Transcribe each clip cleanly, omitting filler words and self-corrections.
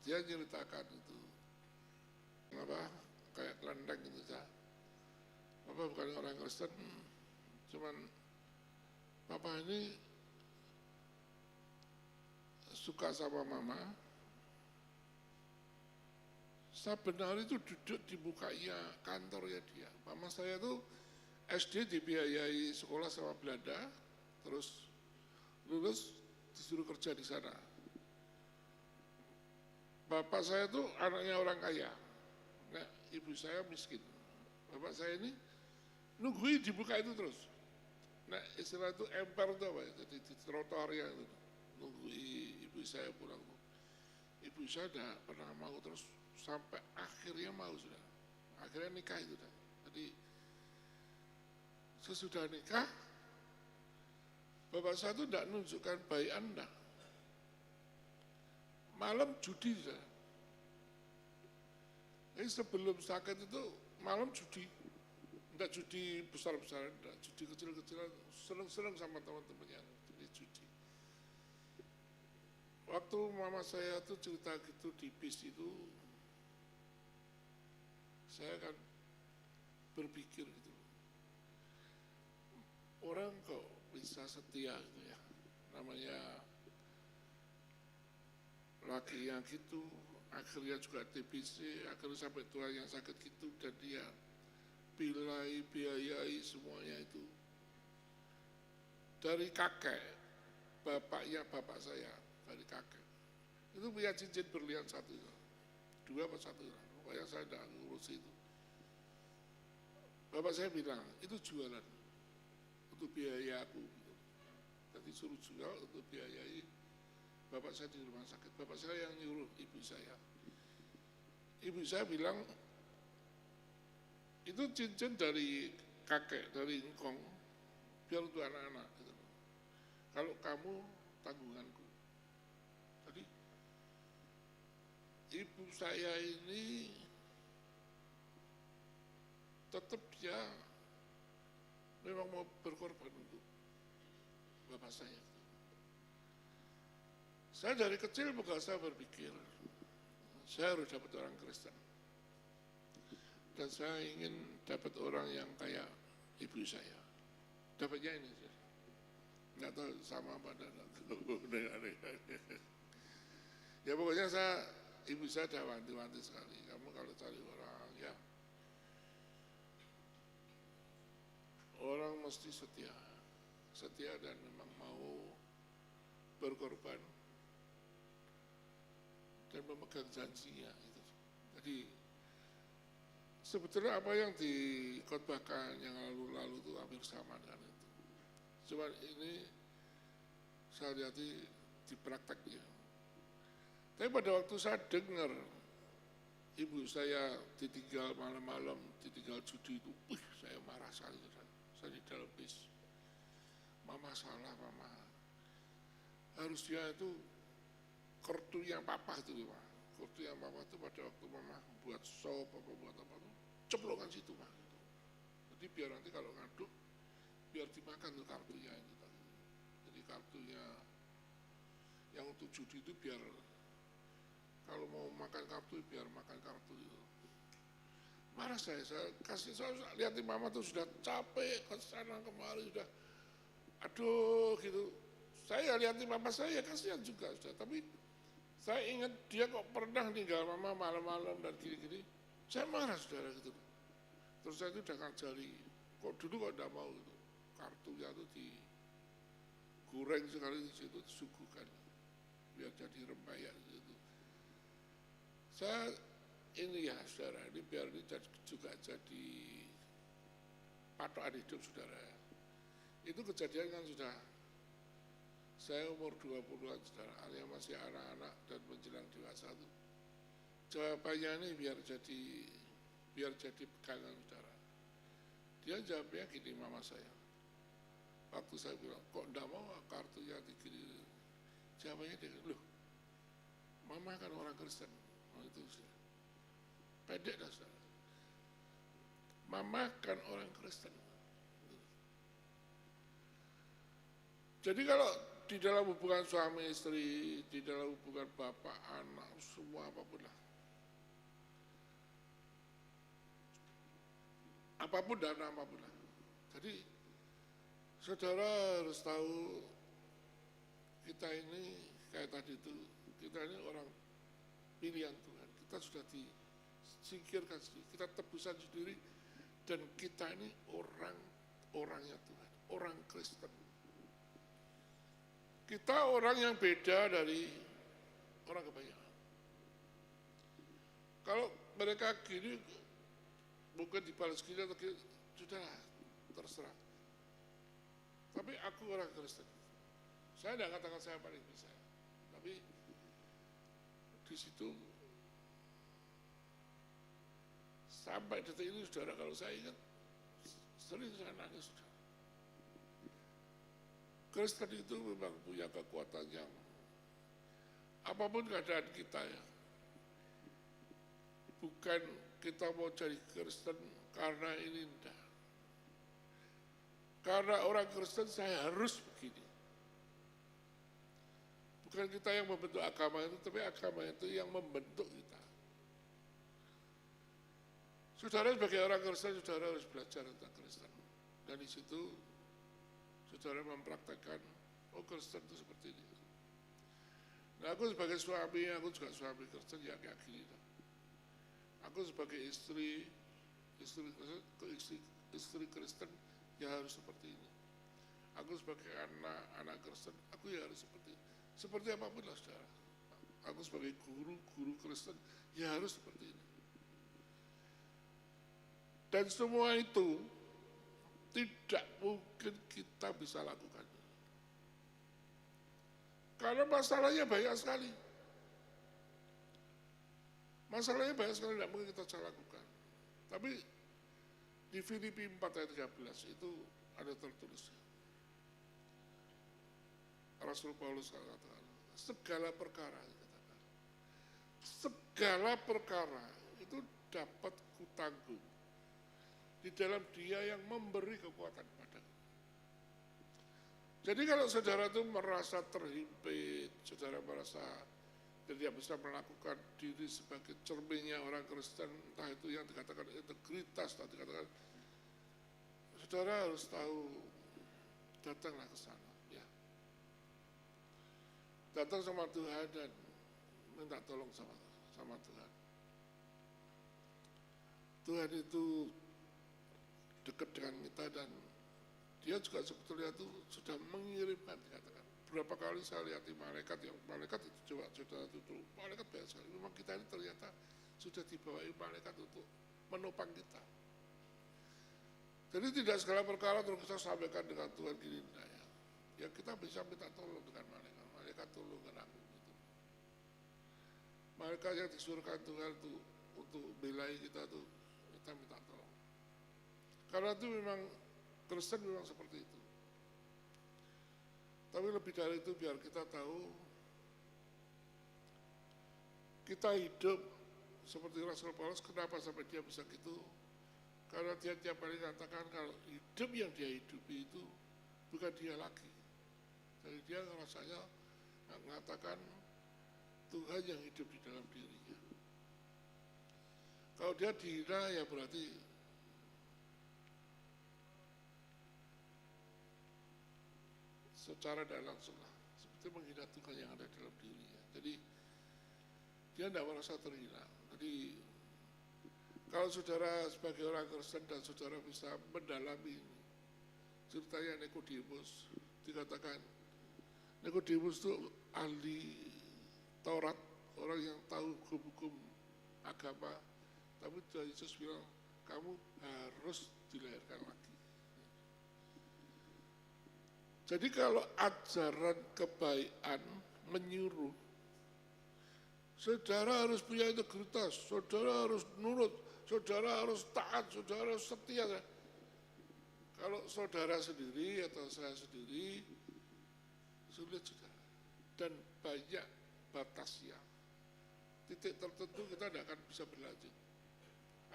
Dia ceritakan itu, apa, kayak kelenteng gitu ya. Papa bukan orang Kristen, cuman papa ini suka sama mama. Saben hari itu duduk di mukanya kantornya dia. Mama saya tuh SD dibiayai sekolah sama Belanda, terus lulus disuruh kerja di sana. Bapak saya tuh anaknya orang kaya, nah, ibu saya miskin. Bapak saya ini nungguin dibuka itu terus. Nah istilah itu emper itu apa ya, jadi di trotoarnya itu nunggu ibu saya pulang. Ibu saya udah pernah mau terus sampai akhirnya mau sudah. Akhirnya nikah itu dah. Jadi sesudah nikah, bapak saya itu tidak menunjukkan bayi Anda. Malam judi sudah. Jadi sebelum sakit itu malam judi. Tidak judi besar-besaran, tidak judi kecil-kecilan, seneng-seneng sama teman-temannya. Jadi judi. Waktu mama saya tuh cerita gitu di bis itu, saya kan berpikir gitu, orang kok bisa setia gitu ya, namanya laki yang gitu, akhirnya juga TBC, akhirnya sampai tua yang sakit gitu, dan dia biayai semuanya itu dari kakek, bapaknya bapak saya, dari kakek. Itu punya cincin berlian satu, dua apa satu, pokoknya saya tidak ngurus itu. Bapak saya bilang, itu jualan untuk biaya aku. Gitu. Jadi suruh jual untuk biayai bapak saya di rumah sakit. Bapak saya yang nyuruh ibu saya. Ibu saya bilang, itu cincin dari kakek, dari engkong, biar untuk anak-anak. Gitu. Kalau kamu tanggunganku. Jadi ibu saya ini tetap dia memang mau berkorban untuk bapak saya. Saya dari kecil bukan saya berpikir, saya harus dapat orang Kristen. Dan saya ingin dapat orang yang kayak ibu saya. Dapatnya ini. Nggak tahu sama apa dan ya pokoknya ibu saya dah wanti-wanti sekali. Kamu kalau cari orang ya, orang mesti setia. Setia dan memang mau berkorban dan memegang janjinya itu. Jadi sebetulnya apa yang dikhotbahkan yang lalu-lalu itu hampir sama dengan itu. Cuma ini saya lihat di prakteknya. Tapi pada waktu saya dengar ibu saya ditinggal malam-malam, ditinggal judi itu, saya marah sekali. Saya di dalam bis. Mama salah, mama. Harusnya itu kartunya papa itu, Pak. Kartunya papa itu pada waktu mama buat sop apa buat apa itu, ceplokan situ, Pak. Jadi biar nanti kalau ngaduk, biar dimakan tuh kartunya itu. Jadi kartunya yang untuk judi itu biar kalau mau makan kartu biar makan kartu itu. Marah saya kasih saya lihatin mama tuh sudah capek ke sana kemari sudah, aduh gitu. Saya lihatin mama saya kasihan juga sudah, tapi saya ingat dia kok pernah tinggal mama malam-malam dan gini-gini. Saya marah saudara gitu. Terus saya itu udah ngajari, kok dulu kok tidak mau gitu. Kartunya itu digoreng sekali di situ disuguhkan biar jadi rempeyek gitu. Saya ini ya saudara, ini biar ini juga jadi patokan hidup saudara. Itu kejadian kan sudah saya umur 20-an saudara, alias masih anak-anak dan menjelang dewasa itu. Jawabannya ini biar jadi pegangan saudara. Dia jawabnya gini mama saya. Waktu saya bilang, kok enggak mau kartunya digini. Jawabannya dia, loh mama kan orang Kristen. Oh, itu pendek dah saudara. Mama kan orang Kristen. Jadi kalau di dalam hubungan suami istri, di dalam hubungan bapak, anak, semua apapun lah. Apapun dan apapun lah. Jadi saudara harus tahu kita ini kayak tadi itu, kita ini orang pilihan Tuhan. Kita sudah disingkirkan sendiri, kita tebusan sendiri, dan kita ini orangnya Tuhan, orang Kristen. Kita orang yang beda dari orang kebanyakan. Kalau mereka gini, mungkin dibalas gini atau gini, sudah terserah. Tapi aku orang Kristen. Saya tidak katakan saya paling bisa, tapi di situ sampai detik ini saudara, kalau saya ingat, sering saya nangis saudara. Kristen itu memang punya kekuatan yang apapun keadaan kita ya. Bukan kita mau jadi Kristen karena ini enggak. Karena orang Kristen saya harus begini. Bukan kita yang membentuk agama itu, tapi agama itu yang membentuk kita. Saudara sebagai orang Kristen, saudara harus belajar tentang Kristen. Dan di situ saudara mempraktekkan, oh Kristen itu seperti ini. Nah aku sebagai suami, aku juga suami Kristen ya kayak gini. Aku sebagai istri Kristen ya harus seperti ini. Aku sebagai anak Kristen, aku ya harus seperti ini. Seperti apapun lah saudara. Aku sebagai guru Kristen ya harus seperti ini. Dan semua itu tidak mungkin kita bisa lakukan. Karena masalahnya banyak sekali. Masalahnya banyak sekali, tidak mungkin kita bisa lakukan. Tapi di Filipi 4 ayat 13 itu ada tertulis. Rasul Paulus katakan, segala perkara, segala perkara itu dapat kutanggung di dalam Dia yang memberi kekuatan padaku. Jadi kalau saudara itu merasa terhimpit, saudara merasa tidak bisa melakukan diri sebagai cerminnya orang Kristen, entah itu yang dikatakan integritas, atau dikatakan, saudara harus tahu, datanglah ke sana, ya. Datang sama Tuhan dan minta tolong sama Tuhan. Tuhan itu dekat dengan kita dan Dia juga sebetulnya itu sudah mengirimkan, dikatakan. Berapa kali saya lihat di malaikat itu coba saudara itu, malaikat biasa. Memang kita ini ternyata sudah dibawai malaikat untuk menopang kita. Jadi tidak segala perkara terus kita sampaikan dengan Tuhan gini, nah ya. Ya kita bisa minta tolong dengan malaikat tolong dengan aku gitu. Malaikat yang disuruhkan Tuhan itu untuk belai kita tuh, kita minta tolong. Karena itu memang Kristen memang seperti itu. Tapi lebih dari itu biar kita tahu kita hidup seperti Rasul Paulus. Kenapa sampai dia bisa gitu? Karena dia tiap kali katakan kalau hidup yang dia hidupi itu bukan dia lagi. Jadi dia rasanya mengatakan Tuhan yang hidup di dalam dirinya. Kalau dia dihina ya berarti secara tidak langsung lah, seperti menghina Tuhan yang ada dalam dirinya. Jadi dia tidak merasa terhina. Jadi kalau saudara sebagai orang Kristen dan saudara bisa mendalami ceritanya Nikodemus, dikatakan Nikodemus itu ahli Taurat, orang yang tahu hukum agama, tapi Tuhan Yesus bilang kamu harus dilahirkan lagi. Jadi kalau ajaran kebaikan menyuruh, saudara harus punya integritas, saudara harus nurut, saudara harus taat, saudara harus setia. Kalau saudara sendiri atau saya sendiri, sulit saudara. Dan banyak batasnya. Titik tertentu kita tidak akan bisa berlanjut.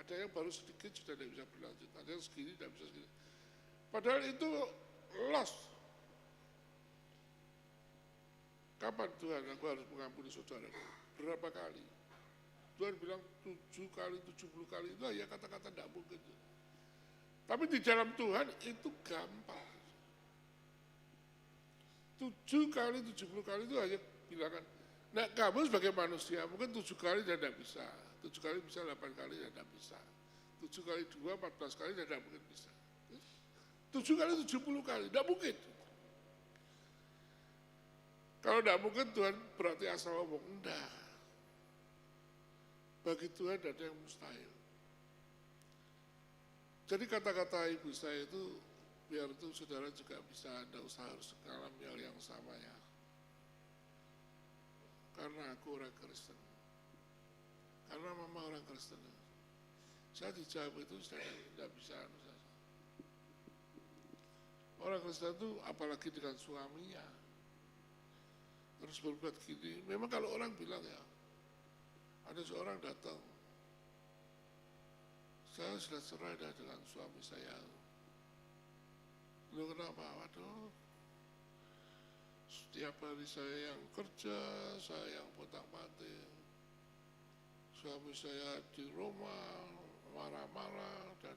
Ada yang baru sedikit sudah tidak bisa berlanjut, ada yang segini tidak bisa segini. Padahal itu loss. kapan Tuhan aku harus mengampuni saudara? Berapa kali? Tuhan bilang 7 kali, 70 kali, itu ya kata-kata tidak mungkin. Tapi di dalam Tuhan itu gampang. 7 kali, 70 kali itu hanya bilangan. Nah kamu sebagai manusia mungkin 7 kali tidak bisa. 7 kali bisa, 8 kali tidak bisa. 7 kali 2, 14 kali tidak mungkin bisa. 7 kali, 70 kali, tidak mungkin. Kalau tidak mungkin Tuhan berarti asal ngomong, enggak. Bagi Tuhan tidak ada yang mustahil. Jadi kata-kata ibu saya itu, biar itu saudara juga bisa, tidak usah harus mengalami hal yang sama ya. Karena aku orang Kristen. Karena mama orang Kristen. Saya dijawab itu saya tidak bisa. Orang Kristen itu apalagi dengan suaminya. Terus berbuat gini. Memang kalau orang bilang ya, ada seorang datang. Saya sudah cerai dengan suami saya. Lu kenapa? Waduh. Setiap hari saya yang kerja, saya yang potong-panting. Suami saya di rumah, marah-marah, dan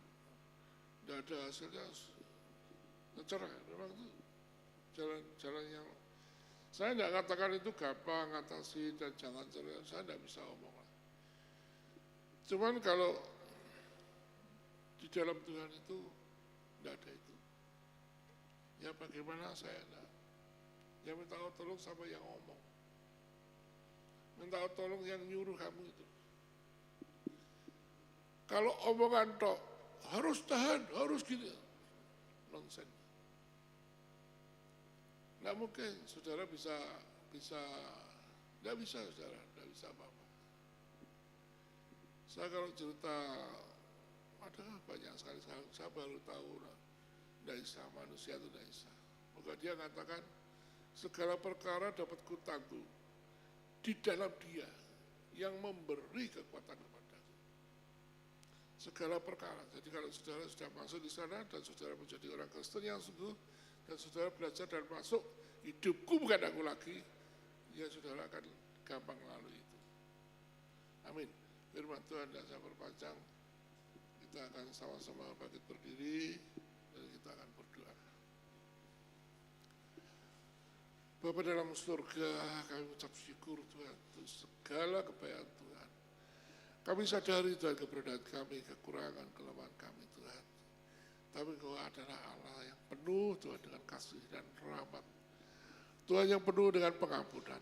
tidak ada hasilnya. Cerai, memang itu jalan yang saya tidak katakan itu gampang ngatasi dan jangan cerai, saya tidak bisa ngomong. Cuman kalau di dalam Tuhan itu tidak ada itu. Ya bagaimana saya tidak. Ya minta tolong sama yang ngomong. Minta tolong yang nyuruh kamu itu. Kalau omongan tok, harus tahan, harus gini. Nonsen. Nggak mungkin saudara bisa, nggak bisa saudara, nggak bisa apa-apa. Saya kalau cerita, ada banyak sekali, saya baru tahu, nggak bisa, manusia itu nggak bisa. Maka dia mengatakan, segala perkara dapat kutanggung di dalam dia yang memberi kekuatan kepadaku. Segala perkara, jadi kalau saudara sudah masuk di sana dan saudara menjadi orang Kristen yang sungguh, dan saudara belajar dan masuk, hidupku bukan aku lagi, ya saudara akan gampang melalui itu. Amin. Firman Tuhan tidak saya perpanjang, kita akan sama-sama bangkit berdiri, dan kita akan berdoa. Bapa dalam surga, kami ucap syukur Tuhan, untuk segala kebaikan Tuhan. Kami sadari Tuhan keberadaan kami, kekurangan, kelemahan kami Tuhan. Tapi Engkau adalah Allah yang penuh Tuhan dengan kasih dan rahmat. Tuhan yang penuh dengan pengampunan.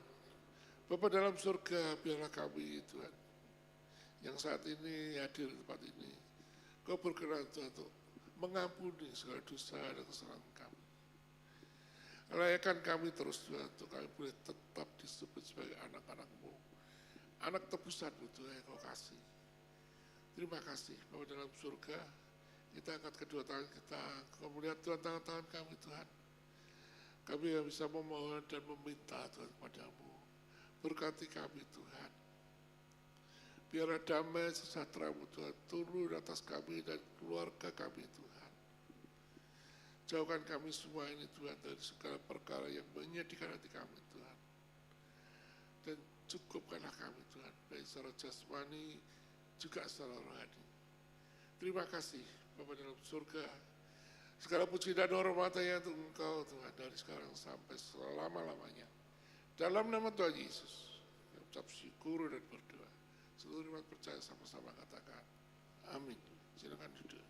Bapa dalam surga, biarlah kami Tuhan, yang saat ini hadir di tempat ini, Kau berkenan Tuhan untuk mengampuni segala dosa dan kesalahan kami. Layakan kami terus Tuhan, untuk kami boleh tetap disebut sebagai anak-anak-Mu. Anak tebusan-Mu Tuhan yang Kau kasih. Terima kasih Bapa dalam surga. Kita angkat kedua tangan kita, Kau melihat Tuhan tangan-tangan kami Tuhan. Kami yang bisa memohon dan meminta Tuhan kepadamu. Berkati kami Tuhan. Biarlah damai sejahtera-Mu Tuhan turun atas kami dan keluarga kami Tuhan. Jauhkan kami semua ini Tuhan dari segala perkara yang menyedihkan hati kami Tuhan. Dan cukupkanlah kami Tuhan, baik secara jasmani juga secara rohani. Terima kasih Bapa dalam surga, segala puji dan hormat hanya untuk Engkau Tuhan dari sekarang sampai selama-lamanya. Dalam nama Tuhan Yesus, kami ucap syukur dan berdoa. Seluruh umat percaya sama-sama katakan, amin. Silakan duduk.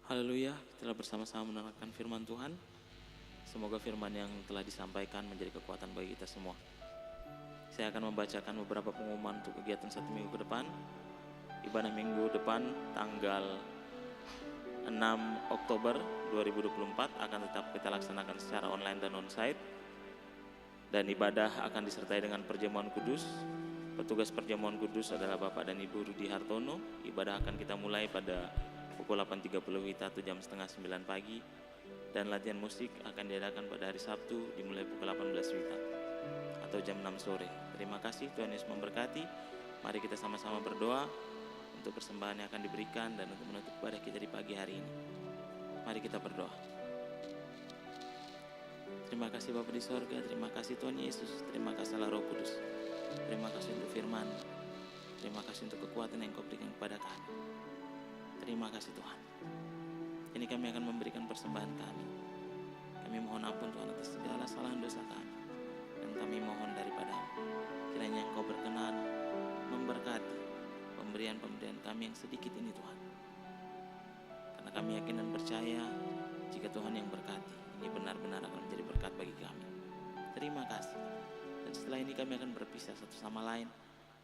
Haleluya, kita bersama-sama mendengarkan firman Tuhan. Semoga firman yang telah disampaikan menjadi kekuatan bagi kita semua. Saya akan membacakan beberapa pengumuman untuk kegiatan 1 minggu ke depan. Ibadah minggu depan tanggal 6 Oktober 2024 akan tetap kita laksanakan secara online dan onsite. Dan ibadah akan disertai dengan perjamuan kudus. Petugas perjamuan kudus adalah Bapak dan Ibu Rudi Hartono. Ibadah akan kita mulai pada pukul 8.30 WITA atau jam setengah 9 pagi. Dan latihan musik akan diadakan pada hari Sabtu dimulai pukul 18 WITA atau jam 6 sore. Terima kasih, Tuhan Yesus memberkati. Mari kita sama-sama berdoa untuk persembahan yang akan diberikan dan untuk menutup ibadah kita di pagi hari ini. Mari kita berdoa. Terima kasih Bapa di sorga, terima kasih Tuhan Yesus, terima kasih Allah Roh Kudus. Terima kasih untuk firman, terima kasih untuk kekuatan yang Kau berikan kepada kami. Terima kasih Tuhan. Ini kami akan memberikan persembahan kami. Kami mohon ampun Tuhan atas segala kesalahan dosa kami. Dan kami mohon daripada-Mu, kiranya Engkau berkenan memberkati pemberian-pemberian kami yang sedikit ini Tuhan. Karena kami yakin dan percaya jika Tuhan yang berkati, ini benar-benar akan menjadi berkat bagi kami. Terima kasih. Dan setelah ini kami akan berpisah satu sama lain.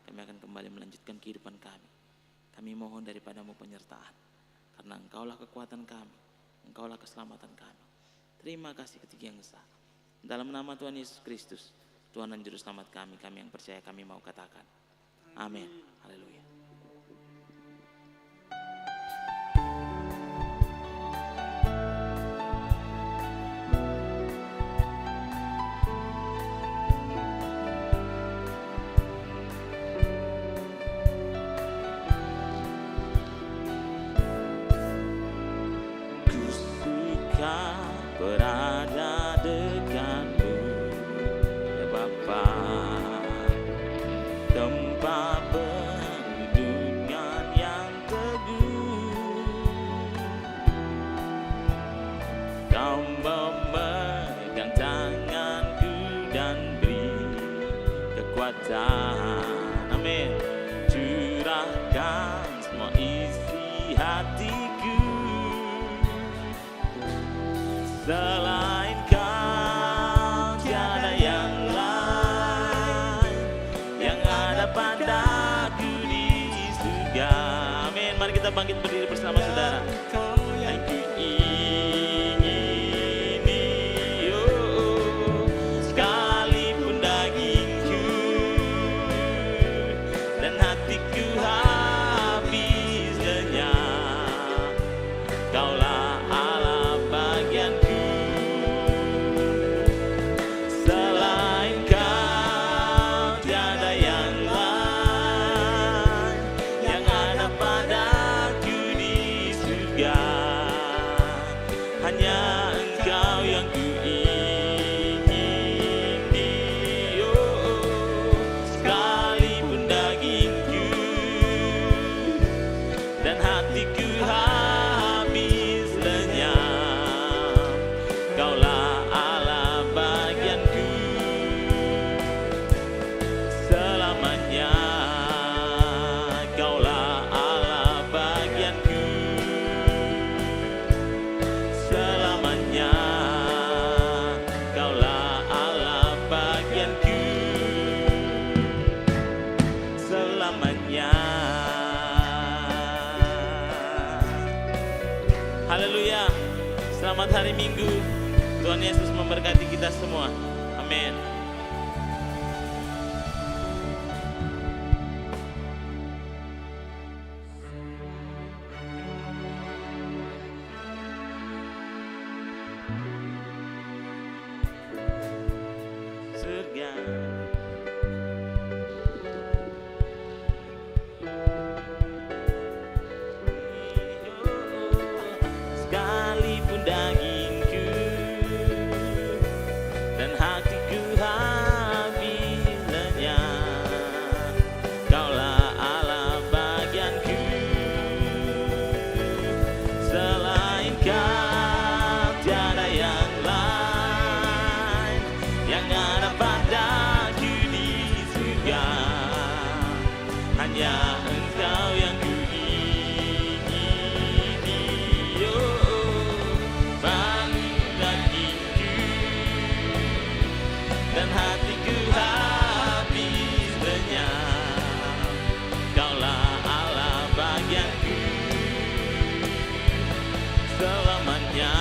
Kami akan kembali melanjutkan kehidupan kami. Kami mohon daripada-Mu penyertaan. Karena Engkaulah kekuatan kami. Engkaulah keselamatan kami. Terima kasih ketika yang besar. Dalam nama Tuhan Yesus Kristus, Tuhan dan Juru Selamat kami yang percaya kami mau katakan. Amin. Haleluya. Berada dekatmu, ya Bapa, tempat perlindungan yang teguh. Kau memegang tanganku dan beri kekuatan. Amin. Curahkan semua isi hatiku. Selain Kau tiada yang lain yang ada padaku di surga. Amin. Mari kita bangkit berdiri bersama saudara. Aku ingini sekalipun dagingku dan hatiku habis lenyap, Kaulah Allah bagianku. Hanya Engkau yang kuingini, sekalipun dagingku dan hatiku habis lenyap, Kaulah Allah bagianku selamanya. Kaulah Allah bagianku selamanya. Kaulah Allah bagianku selamanya. Haleluya. Selamat hari Minggu. Tuhan Yesus memberkati kita semua. Amin. Surga. Sekalipun dagingku dan hatiku bagianku selamanya.